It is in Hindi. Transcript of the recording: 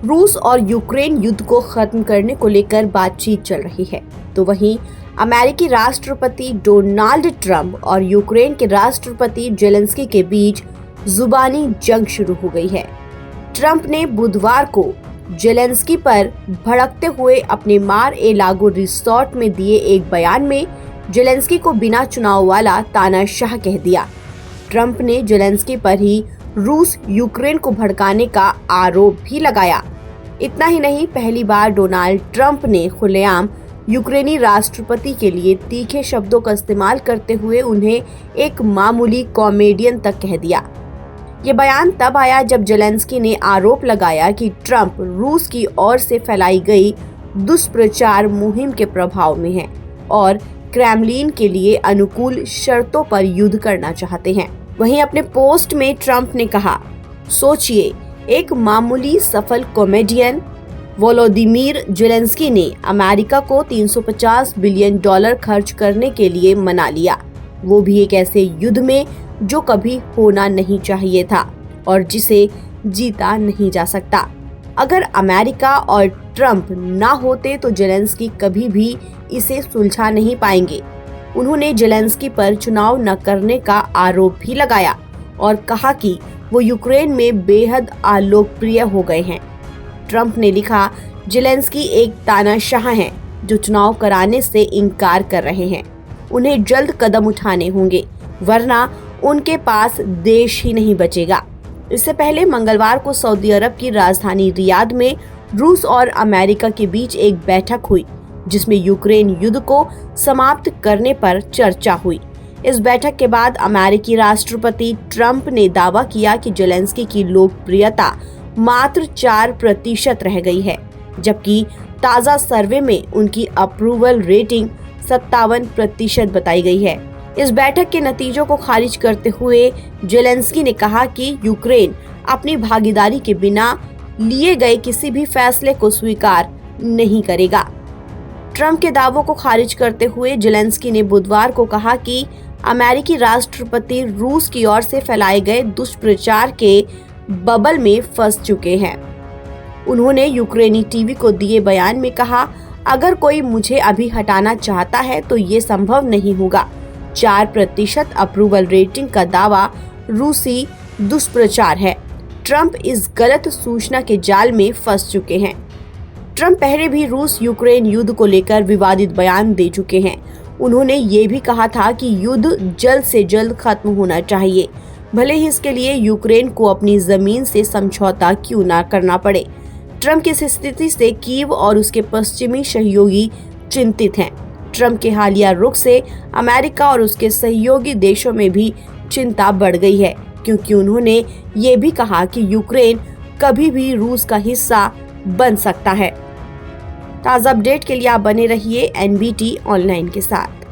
रूस और यूक्रेन युद्ध को खत्म करने को लेकर बातचीत चल रही है, तो वहीं अमेरिकी राष्ट्रपति डोनाल्ड ट्रंप और यूक्रेन के राष्ट्रपति जेलेंस्की के बीच जुबानी जंग शुरू हो गई है। ट्रंप ने बुधवार को जेलेंस्की पर भड़कते हुए अपने मार-ए-लागो रिसोर्ट में दिए एक बयान में जेलेंस्की को बिना चुनाव वाला तानाशाह कह दिया। ट्रंप ने जेलेंस्की पर ही रूस यूक्रेन को भड़काने का आरोप भी लगाया। इतना ही नहीं, पहली बार डोनाल्ड ट्रंप ने खुलेआम यूक्रेनी राष्ट्रपति के लिए तीखे शब्दों का इस्तेमाल करते हुए उन्हें एक मामूली कॉमेडियन तक कह दिया। ये बयान तब आया जब जेलेंस्की ने आरोप लगाया कि ट्रंप रूस की ओर से फैलाई गई दुष्प्रचार मुहिम के प्रभाव में है और क्रेमलिन के लिए अनुकूल शर्तों पर युद्ध करना चाहते हैं। वहीं अपने पोस्ट में ट्रंप ने कहा, सोचिए, एक मामूली सफल कॉमेडियन वोलोदिमीर जेलेंस्की ने अमेरिका को $350 बिलियन खर्च करने के लिए मना लिया, वो भी एक ऐसे युद्ध में जो कभी होना नहीं चाहिए था और जिसे जीता नहीं जा सकता। अगर अमेरिका और ट्रंप ना होते तो जेलेंस्की कभी भी इसे सुलझा नहीं पाएंगे। उन्होंने जेलेंस्की पर चुनाव न करने का आरोप भी लगाया और कहा कि वो यूक्रेन में बेहद अलोकप्रिय हो गए हैं। ट्रंप ने लिखा, जेलेंस्की एक तानाशाह हैं जो चुनाव कराने से इनकार कर रहे हैं। उन्हें जल्द कदम उठाने होंगे, वरना उनके पास देश ही नहीं बचेगा। इससे पहले मंगलवार को सऊदी अरब की राजधानी रियाद में रूस और अमेरिका के बीच एक बैठक हुई, जिसमें यूक्रेन युद्ध को समाप्त करने पर चर्चा हुई। इस बैठक के बाद अमेरिकी राष्ट्रपति ट्रंप ने दावा किया कि जेलेंस्की की लोकप्रियता मात्र 4% रह गई है, जबकि ताज़ा सर्वे में उनकी अप्रूवल रेटिंग 57% बताई गई है। इस बैठक के नतीजों को खारिज करते हुए जेलेंस्की ने कहा कि यूक्रेन अपनी भागीदारी के बिना लिए गए किसी भी फैसले को स्वीकार नहीं करेगा। ट्रंप के दावों को खारिज करते हुए जेलेंस्की ने बुधवार को कहा कि अमेरिकी राष्ट्रपति रूस की ओर से फैलाए गए दुष्प्रचार के बबल में फंस चुके हैं। उन्होंने यूक्रेनी टीवी को दिए बयान में कहा, अगर कोई मुझे अभी हटाना चाहता है तो ये संभव नहीं होगा। 4% अप्रूवल रेटिंग का दावा रूसी दुष्प्रचार है। ट्रंप इस गलत सूचना के जाल में फंस चुके हैं। ट्रंप पहले भी रूस यूक्रेन युद्ध को लेकर विवादित बयान दे चुके हैं। उन्होंने ये भी कहा था कि युद्ध जल्द से जल्द खत्म होना चाहिए, भले ही इसके लिए यूक्रेन को अपनी जमीन से समझौता क्यों ना करना पड़े। ट्रंप की इस स्थिति से कीव और उसके पश्चिमी सहयोगी चिंतित हैं। ट्रंप के हालिया रुख से अमेरिका और उसके सहयोगी देशों में भी चिंता बढ़ गई है, क्योंकि उन्होंने ये भी कहा कि यूक्रेन कभी भी रूस का हिस्सा बन सकता है। ताज़ा अपडेट के लिए आप बने रहिए NBT ऑनलाइन के साथ।